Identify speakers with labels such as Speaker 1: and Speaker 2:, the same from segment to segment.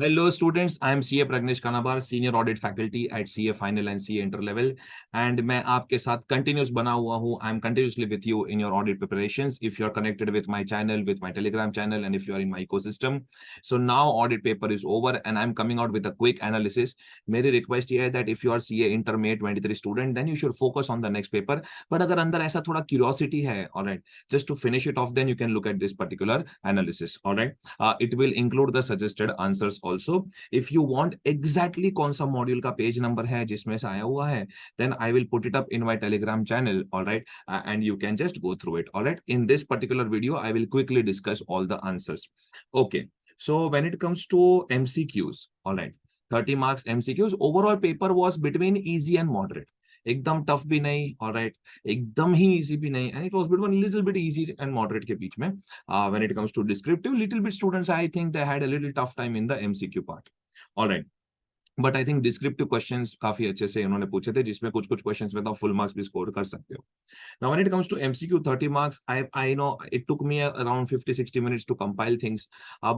Speaker 1: Hello students, I am CA Pragnesh Kanabar, Senior Audit Faculty at CA Final and CA Inter Level, and मैं आपके साथ continuous बना हुआ हूँ. I am continuously with you in your audit preparations. If you are connected with my channel, with my Telegram channel, and if you are in my ecosystem, so now audit paper is over, and I am coming out with a quick analysis. मेरी request ये है that if you are CA Inter May 23 student, then you should focus on the next paper. But अगर अंदर ऐसा थोड़ा curiosity है, alright, just to finish it off, then you can look at this particular analysis. Alright, it will include the suggested answers also. If you want exactly कौन सा module का page number है जिसमें से आया हुआ है, then I will put it up in my Telegram channel, all right, and you can just go through it. All right, in this particular video I will quickly discuss all the answers. Okay, so when it comes to MCQs, all right, 30 marks MCQs, overall paper was between easy and moderate. एकदम tough भी नहीं, alright, एकदम ही easy भी नहीं, and it was between little bit easy and moderate के बीच में. When it comes to descriptive, little bit students, I think they had a little tough time in the MCQ part. All right, but I think descriptive questions काफी अच्छे से इन्होंने पूछे थे, जिसमें कुछ कुछ क्वेश्चंस में तो फुल मार्क्स भी स्कोर कर सकते हो. Now when it comes to MCQ 30 marks, I know it took me around 50-60 minutes to compile things,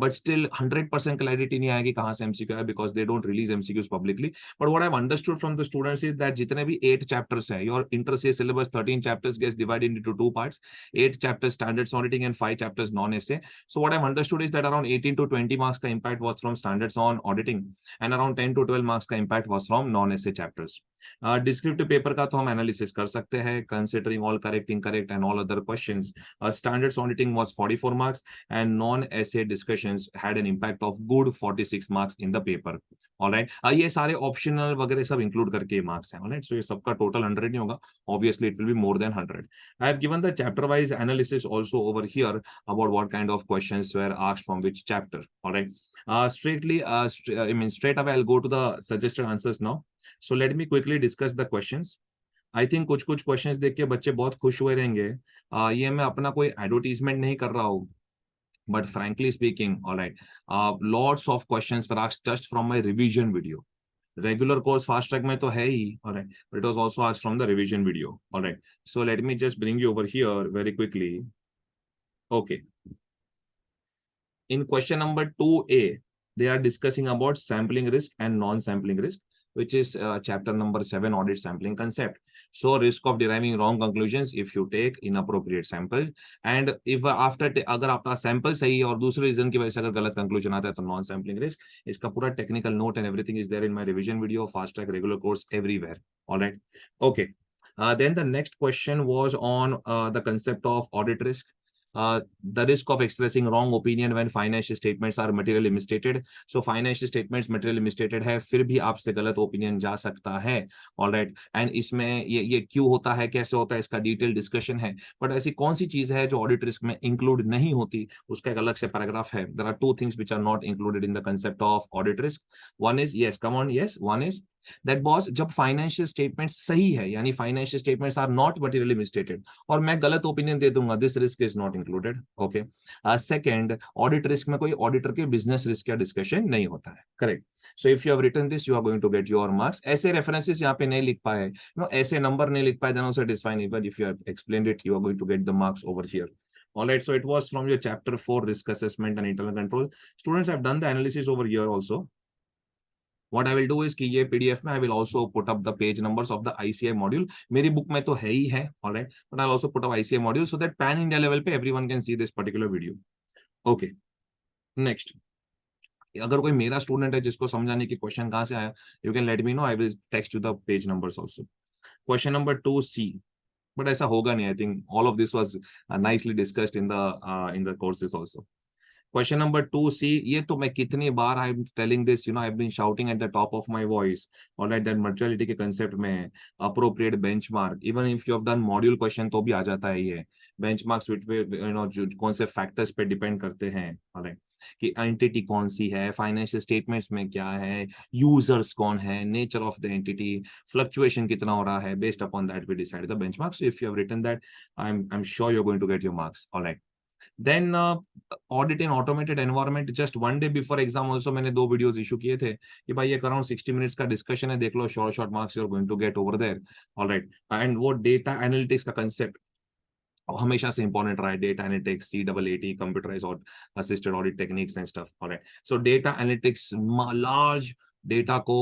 Speaker 1: but still 100% clarity नहीं आएगी कहाँ से MCQ है, because they don't release MCQs publicly. But what I've understood from the students is that जितने भी 8 chapters है, your inter-CA syllabus 13 chapters gets divided into 2 parts, 8 chapters standards auditing and 5 chapters non-essay. So what I've understood is that around 18 to 20 marks का impact was from standards on auditing, and around 10 to 12 marks का impact was from non-essay chapters. Descriptive paper का तो हम analysis कर सकते हैं, considering all correct, incorrect and all other questions. Standards auditing was 44 marks and non essay discussions had an impact of good 46 marks in the paper. Alright, ये सारे optional वगैरह सब इंक्लूड करके मार्क्स हैं. ऑलराइट, सो ये सबका टोटल 100 नहीं होगा, obviously it will be more than 100. I have given the chapter wise analysis also over here about what kind of questions were asked from which chapter. Alright, straight away I'll go to the suggested answers now. So let me quickly discuss the questions. I think कुछ कुछ questions देख के बच्चे बहुत खुश हुए रहेंगे. ये मैं अपना कोई एडवर्टीजमेंट नहीं कर रहा हूँ, but frankly speaking, all right, lots of questions were asked just from my revision video. Regular course fast track में तो है ही, all right, but it was also asked from the revision video. All right, so let me just bring you over here very quickly. Okay, in question number 2A, they are discussing about sampling risk and non-sampling risk, which is chapter number 7, audit sampling concept. So risk of deriving wrong conclusions if you take inappropriate sample, and if after अगर आपका sample सही है और दूसरे reason की वजह से अगर गलत conclusion आता है तो non sampling risk. इसका पूरा technical note and everything is there in my revision video, fast track, regular course, everywhere. All right, okay. Then the next question was on the concept of audit risk. The risk of expressing wrong opinion when financial statements are materially misstated. So financial statements materially misstated है, फिर भी आपसे गलत opinion जा सकता है. Alright, and इसमें ये क्यों होता है, कैसे होता है, इसका डिटेल डिस्कशन है. बट ऐसी कौन सी चीज है जो ऑडिट रिस्क में इंक्लूड नहीं होती, उसका एक अलग से पैराग्राफ है. There are two things which are not included in the concept of audit risk. One is, yes come on, yes, one is that boss, जब फाइनेंशियल स्टेटमेंट्स सही है, यानी financial statements are not materially misstated, और मैं गलत opinion दे दूंगा, this risk is not included. Okay, second, audit risk में कोई ऑडिटर के बिजनेस रिस्क का डिस्कशन नहीं होता है. Correct. So if you have written this, you are going to get your marks. ऐसे रेफरेंसेस यहाँ पे नहीं लिख पाए, नो ऐसे नंबर नहीं लिख पाए, then also it is fine, but if you have explained it, you are going to get the marks over here. All right, so it was from your chapter 4, risk assessment and internal control. Students have done the analysis over here also. What I will do is कि ये PDF में I will also put up the page numbers of the ICI module. मेरी book में तो है ही है, all right, but I'll also put up ICI module so that pan India level पे everyone can see this particular video. Okay, next. अगर कोई मेरा student है जिसको समझा नहीं कि क्वेश्चन कहाँ से आया, you can let me know. I will text you the page numbers also. Question number 2C. But ऐसा होगा नहीं. I think all of this was nicely discussed in the courses also. Question number 2C, ये तो मैं कितनी बार I am telling this, you know, I have been shouting at the top of my voice. Alright, that materiality के concept में appropriate benchmark, even if you have done module question तो भी आ जाता है ये बेंचमार्क्स, यू नो, जो कौन से फैक्टर्स पे डिपेंड करते हैं. ऑलराइट, कि एंटिटी कौन सी है, फाइनेंशियल स्टेटमेंट्स में क्या है, यूजर्स कौन है, nature of the entity, fluctuation कितना हो रहा है, based upon that we decide the benchmarks. So if you have written that, I am sure you are going to get your marks. Alright, then audit in automated environment, just one day before exam also मैंने 2 videos issue किए थे कि भाई ये around 60 minutes का discussion है, देख लो, short marks you are going to get over there. All right, and वो data analytics का concept, हमेशा से इंपॉर्टेंट रहा है, डेटा एनालिटिक्स, CAAT, कंप्यूटराइज और assisted audit techniques and stuff. Alright, so data analytics large data को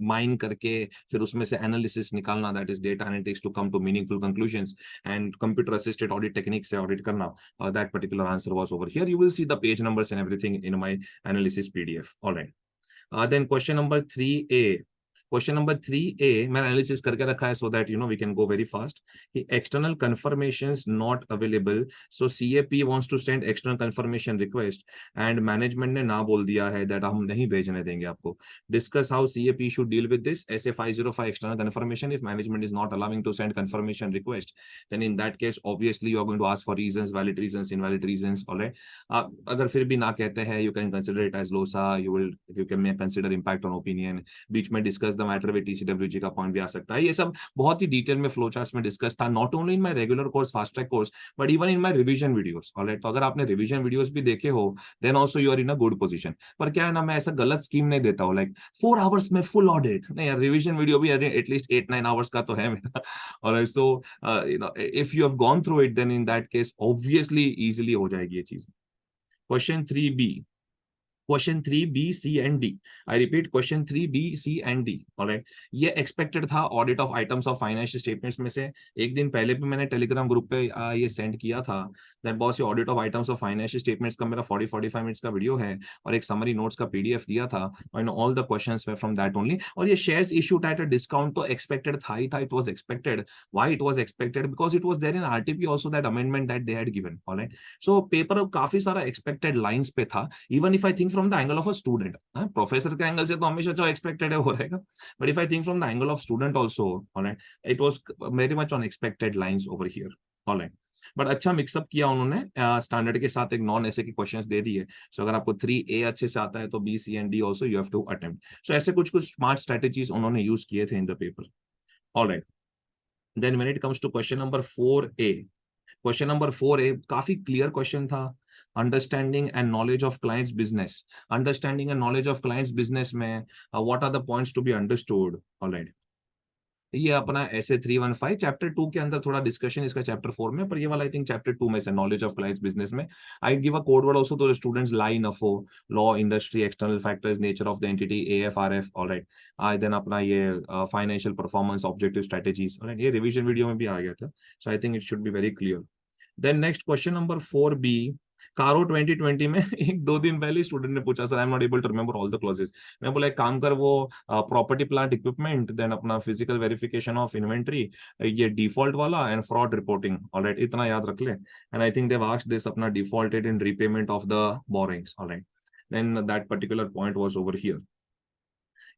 Speaker 1: mine करके फिर उसमें से एनालिसिस निकालना, that is data analytics to come to meaningful conclusions, and computer assisted audit technique से audit करना, that particular answer was over here. You will see the page numbers and everything in my analysis PDF. All right. Then question number 3A. Question number 3A मैंने analysis करके रखा है, so that you know we can go very fast. External confirmations not available, so CAP wants to send external confirmation request and management ने ना बोल दिया है that हम नहीं भेजने देंगे आपको। Discuss how CAP should deal with this. SA 505 external confirmation, if management is not allowing to send confirmation request, then in that case obviously you are going to ask for reasons, valid reasons, invalid reasons. Alright, अगर फिर भी ना कहते हैं, you can consider it as लोसा, you can consider impact on opinion, बीच में discuss the matter with TCWG का पॉइंट भी आ सकता है। ये सब बहुत ही डिटेल में फ्लो चार्ट्स में डिस्कस था, not only in my regular course fast track course but even in my revision videos. Alright, तो अगर आपने रिवीजन वीडियोस भी देखे हो then also you are in a good position. पर क्या है ना, मैं ऐसा गलत स्कीम नहीं देता हूं लाइक 4 आवर्स में फुल ऑडिट, नहीं यार, रिवीजन वीडियो भी एटलीस्ट 8-9 आवर्स का तो है मेरा। Alright, so you know if you have gone through it then in that case obviously easily हो जाएगी ये चीज। Question 3B, question 3B, C, and D। I repeat, question 3B, C, and D। Alright, ये expected था audit of items of financial statements में से। एक दिन पहले भी मैंने टेलीग्राम ग्रुप पे ये सेंड किया था दैट बॉस, ये audit of items of financial statements का मेरा 40-45 मिनट्स का वीडियो है और एक समरी नोट्स का PDF दिया था, और all the questions were from that only. और ये shares issued at a discount तो एक्सपेक्टेड था ही था, it was expected. Why it was expected? Because it was there in RTP also that amendment that they had given. Alright, so paper काफी सारा expected lines पे था, even if I think from the angle of a student. Professor के angle से तो हमेशा जो expected है वो रहेगा, but if I think from the angle of student also, alright, it was very much on expected lines over here. Alright, but अच्छा mix up किया उन्होंने, स्टैंडर्ड के साथ एक नॉन ऐसे के क्वेश्चंस दे दिए। सो अगर आपको 3A अच्छे से आता है तो B, C, and D also you have to attempt. So ऐसे कुछ कुछ स्मार्ट स्ट्रेटजीज उन्होंने यूज किए थे in the paper. Alright, then when it comes to question number 4A, question number 4A काफी क्लियर क्वेश्चन था। Understanding and knowledge of clients business, understanding and knowledge of clients business में what are the points to be understood. Alright, ये अपना ऐसे 315 chapter 2 के अंदर थोड़ा discussion इसका चैप्टर 4 में, पर ये वाला आई थिंक चैप्टर 2 में से नॉलेज ऑफ क्लाइंट्स बिजनेस में I give a code word also तो स्टूडेंट्स लाई नफो, law, industry, external factors, nature of the entity, AFRF। Alright, I then अपना ये financial performance objective strategies. Alright, ये revision video में भी आ गया था, so I think it should be very clear. Then next question number 4B, CARO 2020 में एक 2 दिन पहले स्टूडेंट ने पूछा sir I am not able to remember all the clauses. मैं बोला एक काम कर, वो प्रॉपर्टी प्लांट इक्विपमेंट, देन अपना फिजिकल वेरिफिकेशन ऑफ इन्वेंट्री, ये डिफॉल्ट वाला एंड फ्रॉड रिपोर्टिंग। ऑलराइट, इतना याद रख ले, and I think they have asked this अपना defaulted in repayment of the borrowings. Alright, then that particular point was over here.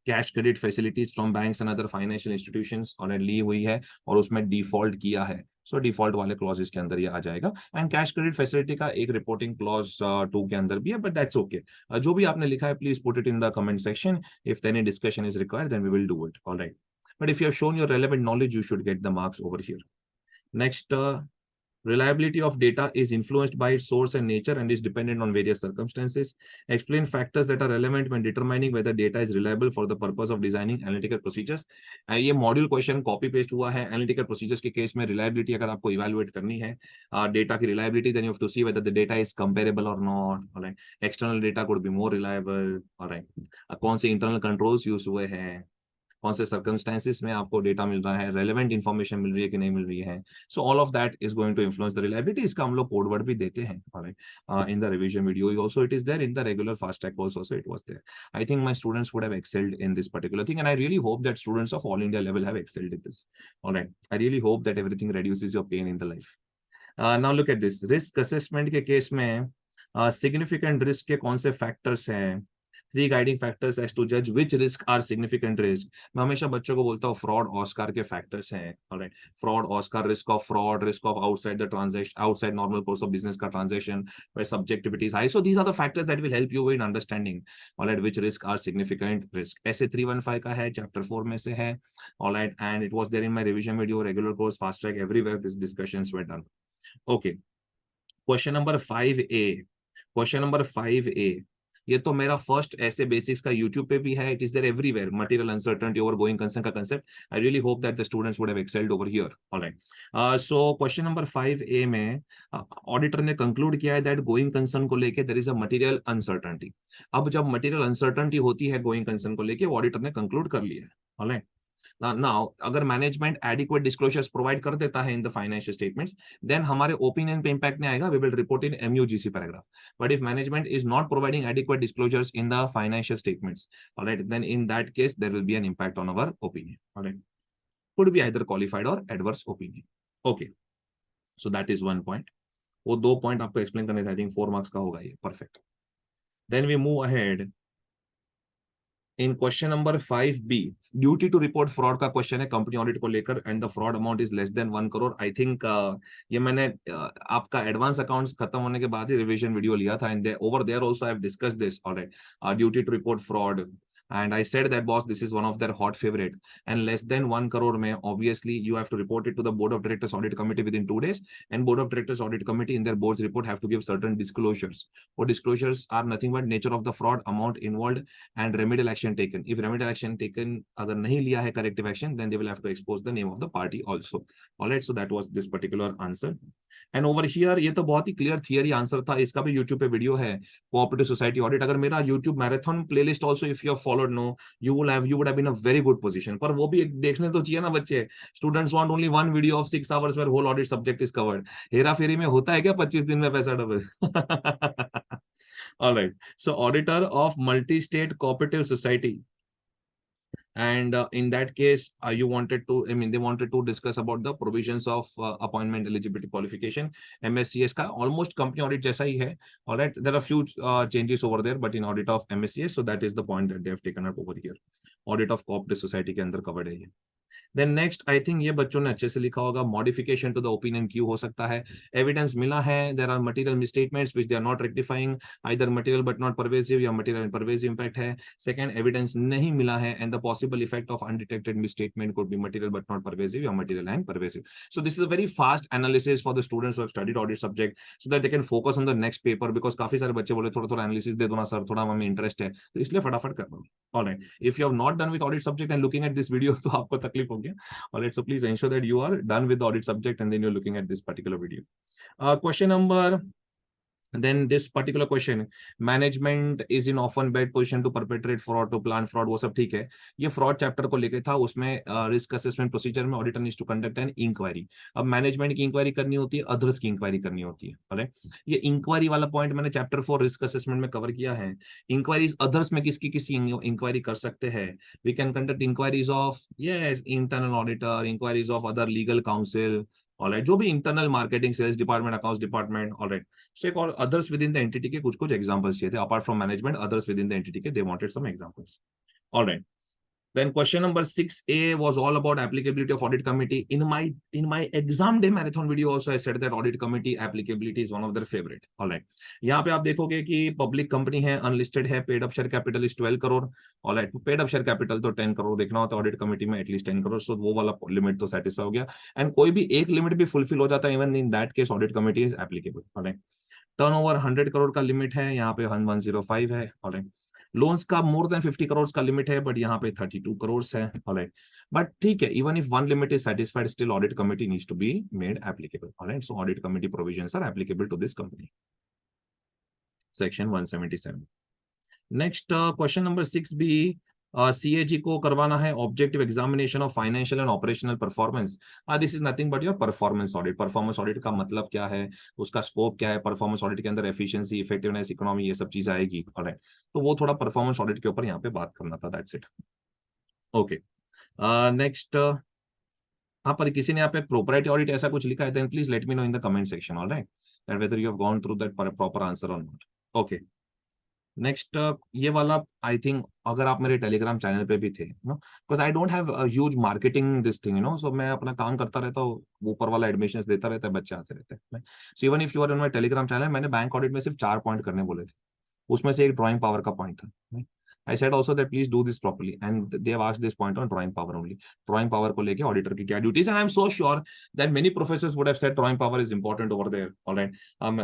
Speaker 1: Cash credit facilities from banks and other financial institutions already ली हुई है और उसमें default किया है, सो default वाले clauses के अंदर ये आ जाएगा। एंड कैश क्रेडिट फैसिलिटी का एक रिपोर्टिंग क्लॉज 2 के अंदर भी है, बट दैट्स ओके। जो भी आपने लिखा है please put it in the comment section, if any discussion is required then we will do it. Alright, but if you have shown your relevant knowledge you should get the marks over here. Next, reliability of data is influenced by its source and nature and is dependent on various circumstances. Explain factors that are relevant when determining whether data is reliable for the purpose of designing analytical procedures. ये module question copy paste हुआ है। Analytical procedures के case में reliability अगर आपको evaluate करनी है data की reliability, then you have to see whether the data is comparable और not. Alright, external data could be more reliable. Alright, कौन से इंटरनल कंट्रोल्स यूज हुए हैं, कौन से सर्कमस्टेंसेस में आपको डेटा मिल रहा है, रेलेवेंट इन्फॉर्मेशन मिल रही है कि नहीं मिल रही है। So all of that is going to influence the reliability. इसका हम लोग कोड वर्ड भी देते हैं in the revision video also, it is there in the regular fast track course also it was there. I think my students would have excelled in this particular thing and I really hope that students of all India level have excelled in this. Alright, I really hope that everything reduces your pain in the life. Now look at this, risk assessment के case में significant risk के कौन से factors हैं, 3 guiding factors as to जज विच risk are significant risk. मैं हमेशा बच्चों को बोलता हूँ फ्रॉड ऑस्कार के फैक्टर्स हैं। Alright, fraud Oscar, risk of fraud, risk of outside the transaction, outside normal course of business का transaction, where subjectivity is high. So these are the factors that will help you in understanding alright which risk are significant risk. ऐसे 315 का है, chapter 4 में से है। alright, and it was there in my revision video, regular course, fast track, everywhere these discussions were done. Okay, question number 5A, question number 5A, ये तो मेरा first ऐसे बेसिक्स का यूट्यूब पे भी है, it is there everywhere, material uncertainty over going concern का concept. I really hope that the students would have excelled over here. Alright, so question number 5A में ऑडिटर ने कंक्लूड किया है दैट गोइंग कंसर्न को लेके there is a material uncertainty. अब जब material uncertainty होती है गोइंग कंसर्न को लेके, वो ऑडिटर ने कंक्लूड कर लिया है। ऑलराइट, नाउ अगर मैनेजमेंट एडिक्वेट डिस्क्लोजर्स प्रोवाइड कर देता है in the financial statements, then हमारे ओपिनियन पे इंपैक्ट नहीं आएगा, we will report in MUGC paragraph. But if management is not providing adequate disclosures in the financial statements, alright, then in that case there will be an impact on our opinion. Alright, could be either qualified or adverse opinion. Okay, so that is one point. वो 2 point आपको explain करने थे, I think 4 marks का होगा ये, perfect. Then we move ahead in question number 5B, duty to report fraud का question है company audit को लेकर, and the fraud amount is less than 1 crore. I think ये मैंने आपका एडवांस अकाउंट्स खत्म होने के बाद ही रिवीजन वीडियो लिया था, and over there also I have discussed this. Alright, duty to report fraud, and I said that boss, this is one of their hot favorite, and less than 1 crore mein obviously you have to report it to the board of directors audit committee within 2 days, and board of directors audit committee in their board's report have to give certain disclosures. What disclosures are nothing but nature of the fraud, amount involved, and remedial action taken. If remedial action taken agar nahi liya hai corrective action, then they will have to expose the name of the party also. All right, so that was this particular answer. And over here ये तो बहुत ही clear theory answer था, इसका भी YouTube पे video है, cooperative society audit. अगर मेरा YouTube marathon playlist also if you have followed, no you would have been a very good position. पर वो भी एक देखने तो चाहिए ना बच्चे, students want only one video of 6 hours where whole audit subject is covered. Hera Pheri में होता है क्या 25 दिन में पैसा double? Alright, so auditor of multi state cooperative society, and in that case you wanted to, I mean they wanted to discuss about the provisions of appointment eligibility qualification, MSCS का almost company audit जैसा ही है। all right, there are few changes over there, but in audit of MSCS, so that is the point that they have taken up over here। audit of cooperative society के अंदर covered है ये। Then next, आई think ये बच्चों ने अच्छे से लिखा होगा, मॉडिफिकेशन टू द ओपिनियन क्यों हो सकता है? एविडेंस मिला है, there are material misstatements which they are not rectifying, either material but not pervasive या मटेरियल एंड परवेसिव इंपैक्ट है। सेकंड, एविडेंस नहीं मिला है and the possible effect of undetected misstatement could be material but not pervasive या material and pervasive. So this is a very fast analysis for the students who have studied audit subject, so that they can focus on the next paper, because काफी सारे बच्चे बोले थोड़ा थोड़ा analysis दे दो ना sir, थोड़ा हमें इंटरेस्ट है, तो इसलिए फटाफट कर रहा हूँ। Alright, if you have not done with audit subject and looking at this video, तो आपको तकलीफ होगी। Alright, so please ensure that you are done with the audit subject and then you're looking at this particular video. Question number, then this particular question, management is in often bad position to perpetrate fraud, to plan fraud, वो सब ठीक है। ये fraud chapter को लेके था, उसमें risk assessment procedure में auditor needs to conduct an inquiry। अब management की inquiry करनी होती है, others की inquiry करनी होती है। alright, ये inquiry वाला point मैंने chapter 4 risk assessment में cover किया है। inquiries others में किसकी किसी inquiry कर सकते हैं? we can conduct inquiries of, yes, internal auditor, inquiries of other legal counsel, alright, जो भी internal marketing, sales department, accounts department. Alright, so एक और others within the entity के कुछ कुछ एग्जांपल्स चाहिए थे, apart from management, others within the entity के they wanted some examples. Alright, then question number 6A was all about applicability of audit committee. In my exam day marathon video also I said that audit committee applicability is one of their favorite। all right, यहाँ पे आप देखोगे कि public company है, unlisted है, paid up share capital is 12 crore. all right, paid up share capital तो 10 करोड़ देखना होता है ऑडिट कमिटी में, एटलीस्ट 10 करोड़, सो वो वाला लिमिट तो सेटिस्फाई हो गया। एंड कोई भी एक लिमिट भी फुलफिल हो जाता है, even in that case audit committee is applicable. all right, turnover 100 crore का लिमिट है, यहाँ पे 105 है। all right, लोन्स का मोर देन 50 करोड़ का लिमिट है, बट यहाँ पे 32 करोड़ है। ऑलराइट, बट ठीक है, even if one limit is satisfied, still audit committee needs to be made applicable. Alright, so audit committee provisions are applicable to this company. Section 177। Next question number 6B, CAG को करवाना है objective examination of financial and operational performance. This is nothing but your performance audit. Performance audit का मतलब क्या है, उसका scope क्या है? परफॉर्मेस ऑडिट के अंदर एफिशिएंसी, इफेक्टिवनेस, इकोनॉमी, ये सब चीज आएगी। ऑलराइट, तो वो थोड़ा परफॉर्मेंस ऑडिट के ऊपर यहाँ पे बात करना था, दैट्स इट। ओके, नेक्स्ट, हाँ, पर किसी ने यहाँ पे प्रोप्राइटी ऑडिट ऐसा कुछ लिखा है, then please let me know in the comment section. Alright, that whether you have gone through that proper answer और नॉट। ओके, नेक्स्ट, ये वाला आई थिंक अगर आप मेरे टेलीग्राम चैनल पे भी थे, no, because I don't have huge marketing this thing, so मैं अपना काम करता रहता हूँ, ऊपर वाला एडमिशंस देता रहता है, बच्चे आते रहते हैं। So even if you are in my Telegram channel, मैंने बैंक ऑडिट में सिर्फ 4 पॉइंट करने बोले थे, उसमें से एक ड्राइंग पावर का पॉइंट था। I said also that please do this properly and they have asked this point on drawing power only. Drawing power को लेके ऑडिटर की क्या duties, and I am so sure that many professors would have said drawing power is important over there. Alright,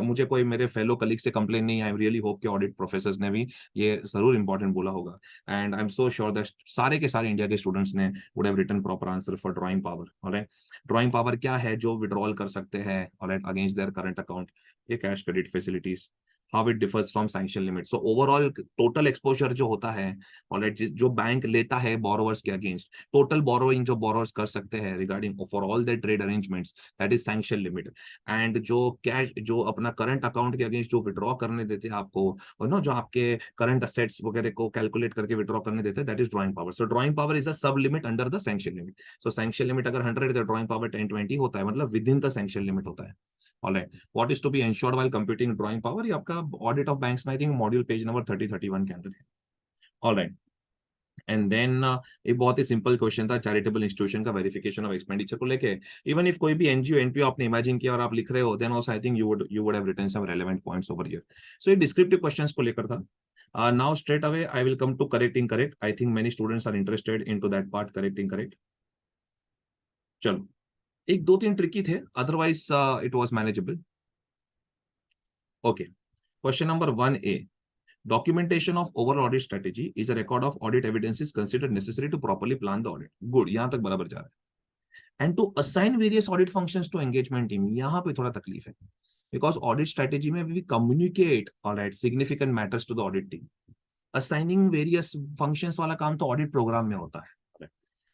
Speaker 1: मुझे कोई मेरे fellow colleague से complain नहीं. I really hope कि ऑडिट प्रोफेसर्स ने भी ये जरूर इंपॉर्टेंट बोला होगा. And I am so sure that सारे के सारे इंडिया के स्टूडेंट्स ने would have written proper answer for drawing power. Alright, drawing power क्या है? जो विड्रॉल कर सकते हैं alright against their current account, ये cash credit facilities, how it differs from sanction limit. So overall total exposure जो होता है ऑलराइट, जो बैंक लेता है बोरोवर्स के अगेंस्ट, टोटल बोरोइंग जो बोरोवर्स कर सकते हैं regarding for all the trade arrangements, that is sanction limit. And जो कैश, जो अपना करंट अकाउंट के अगेंस्ट जो विड्रॉ करने देते हैं आपको, और नो जो आपके करंट असेट्स वगैरह को कैलकुलेट करके विड्रॉ करने देते हैं, that is drawing power. So drawing power is a sub limit under the sanction limit. So sanction limit अगर 100 है तो ड्राइंग पावर 10-20 होता है, मतलब within the sanction limit होता है. Alright, what is to be ensured while computing drawing power, ये आपका ऑडिट ऑफ बैंक्स में I think module page number 30-31 के अंदर है. ऑलराइट, एंड देन एक बहुत ही सिंपल क्वेश्चन था चैरिटेबल इंस्टीट्यूशन का वेरिफिकेशन ऑफ एक्सपेंडिचर को लेके. इवन इफ कोई भी एनजीओ एनपीओ आपने इमेजिन किया और आप लिख रहे हो, then also I think you would have written some relevant points over here. So ये डिस्क्रिप्टिव क्वेश्चंस को लेकर था. Now straight away I will come to correct incorrect. I think many students are interested into that part, correct incorrect. चलो, एक दो तीन tricky थे, otherwise it was manageable. Okay, question number 1A. Documentation of overall audit strategy is a record of audit evidences considered necessary to properly plan the audit. Good, यहां तक बराबर जा रहा है. And to assign various audit functions to engagement team, यहां पे थोड़ा तकलीफ है. Because audit strategy में we communicate, alright, significant matters to the audit team. Assigning various functions वाला काम तो audit program में होता है.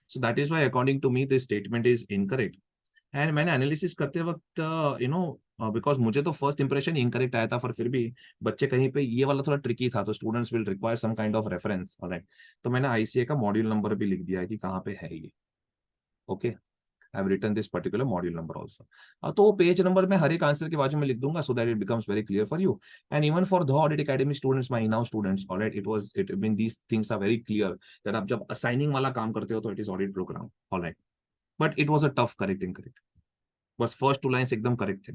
Speaker 1: So that is why according to me this statement is incorrect. And मैंने एनालिसिस करते वक्त बिकॉज मुझे तो फर्स्ट इंप्रेशन इनकरेक्ट आया था, पर फिर भी बच्चे कहीं पे ये वाला थोड़ा ट्रिकी था, तो students will require some kind of reference. Alright, तो मैंने आईसीए का मॉड्यूल नंबर भी लिख दिया है कि कहाँ पे है ये. Okay, I have written this particular module number also. तो वो पेज नंबर में हर एक आंसर के बाजू में लिख दूंगा, so that it becomes very clear for you. And even for the audit academy students, my now students, alright, it mean these things are very clear that आप जब असाइनिंग वाला काम करते हो तो it is audit programme. Alright, but it was a tough correct incorrect. बस first 2 lines एकदम correct थे.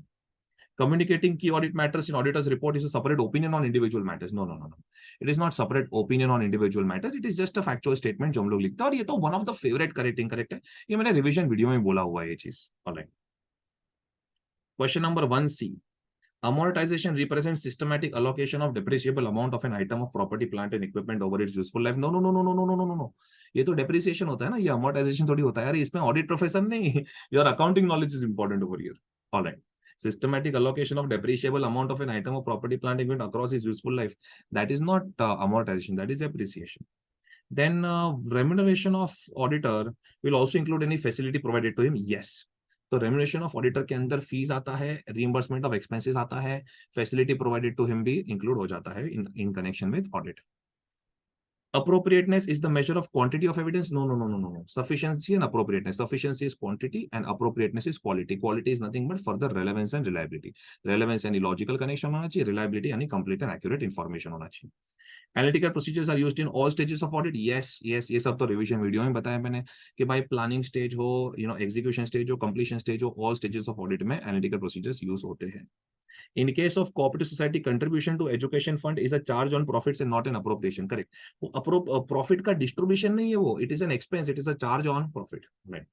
Speaker 1: Communicating key audit matters in auditor's report is a separate opinion on individual matters. No, no, no, no. It is not separate opinion on individual matters. It is just a factual statement जो हम लोग लिखते हैं, और ये तो one of the favorite correcting correct है. ये मैंने रिवीजन वीडियो में बोला हुआ है ये चीज. Alright, question number 1C. Amortization represents systematic allocation of depreciable amount of an item of property, plant and equipment over its useful life. No, no, no, no, no, no, no, no, no, no. ये तो depreciation होता है ना, ये amortisation थोड़ी होता है यार. इसमें ऑडिट प्रोफेसर नहीं, your accounting knowledge is important over here. Alright, systematic allocation of depreciable amount of an item of property, plant and equipment across its useful life, that is not amortization, that is depreciation. Then remuneration of auditor will also include any facility provided to him. Yes, तो remuneration of auditor के अंदर fees आता है, reimbursement of expenses आता है, facility provided to him भी include हो जाता है in connection with audit. Appropriateness is the measure of quantity of evidence. No, no, no, no, no, no. Sufficiency and appropriateness. Sufficiency is quantity and appropriateness is quality. Quality is nothing but further relevance and reliability. Relevance यानी logical connection होना चाहिए, reliability यानी complete and accurate information होना चाहिए. Analytical procedures are used in all stages of audit. Yes, yes, ये सब तो revision video में बताया मैंने कि भाई प्लानिंग स्टेज हो, एग्जीक्यूशन स्टेज हो, कंप्लीशन स्टेज हो, ऑल स्टेजेस ऑफ ऑडिट में एनालिटिकल प्रोसीजर्स यूज होते हैं. In case of cooperative society, contribution to education fund is a charge on profits and not an appropriation. Correct. वो profit का distribution नहीं है वो, it is an expense, it is a charge on profit. Right.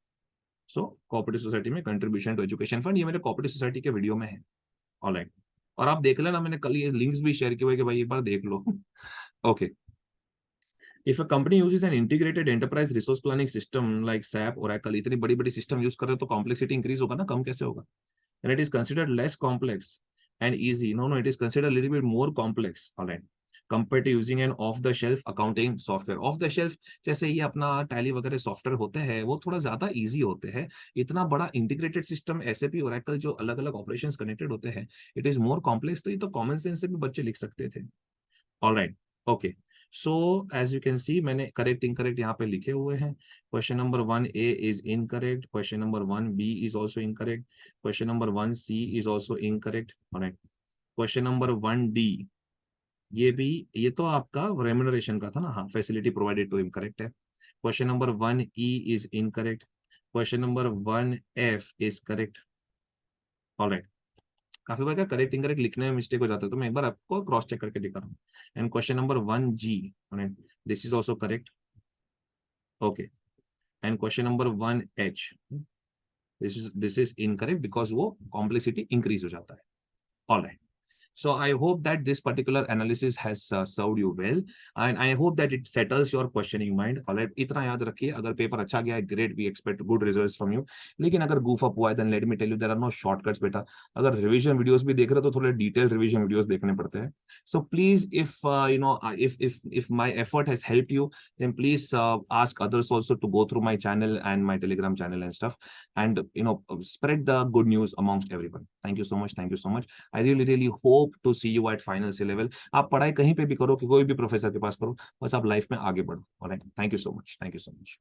Speaker 1: So cooperative society में contribution to education fund, ये मेरे cooperative society के video में है. Alright. और आप देख लेना, मैंने कल ये लिंक्स भी शेयर किए हुए कि भाई एक बार देख लो. Okay. If a company uses an integrated enterprise resource planning system like SAP, Oracle, इतनी बड़ी बड़ी सिस्टम यूज कर रहे हो तो कॉम्प्लेक्सिटी इंक्रीज होगा ना, कम कैसे होगा? And it is considered less complex and easy. No, no, it is considered a little bit more complex, all right, compared to using an off-the-shelf accounting software. Off-the-shelf जैसे ये अपना टैली वगैरह software होते हैं, वो थोड़ा ज्यादा इजी होते हैं. इतना बड़ा इंटीग्रेटेड सिस्टम SAP, Oracle जो अलग अलग ऑपरेशंस कनेक्टेड होते हैं, इट इज मोर कॉम्प्लेक्स. तो ये तो कॉमन सेंस से भी बच्चे लिख सकते थे. All right, okay. So as you can see, मैंने करेक्ट इनकरेक्ट यहाँ पे लिखे हुए हैं. Question number 1A is incorrect. Question number 1B is also incorrect. Question number 1C is also incorrect. Alright, question number 1D, ये तो आपका remuneration का था ना. हाँ, facility provided to him correct है. Question number 1E is incorrect. Question number 1F is correct. Alright, काफी बार क्या करेक्ट इनकरेक्ट लिखने में मिस्टेक हो जाता है, तो मैं एक बार आपको क्रॉस चेक करके दिखा रहा हूँ. And question number 1G, this is also correct. Okay. And question number 1H, this is incorrect because वो कॉम्प्लेक्सिटी इंक्रीज हो जाता है. All right. So I hope that this particular analysis has served you well, and I hope that it settles your questioning mind. Alright, इतना याद रखिए, अगर paper अच्छा गया है, great, we expect good results from you. लेकिन अगर goof up हुआ है, then let me tell you there are no shortcuts बेटा. अगर revision videos भी देख रहे हो तो थोड़े detailed revision videos देखने पड़ते हैं. So please, if if my effort has helped you, then please ask others also to go through my channel and my Telegram channel and stuff, and spread the good news amongst everyone. Thank you so much. Thank you so much. I really hope to see you at final C level. आप पढ़ाई कहीं पे भी करो, कि कोई भी professor के पास करो, बस आप लाइफ में आगे बढ़ो. Alright, thank you so much. Thank you so much.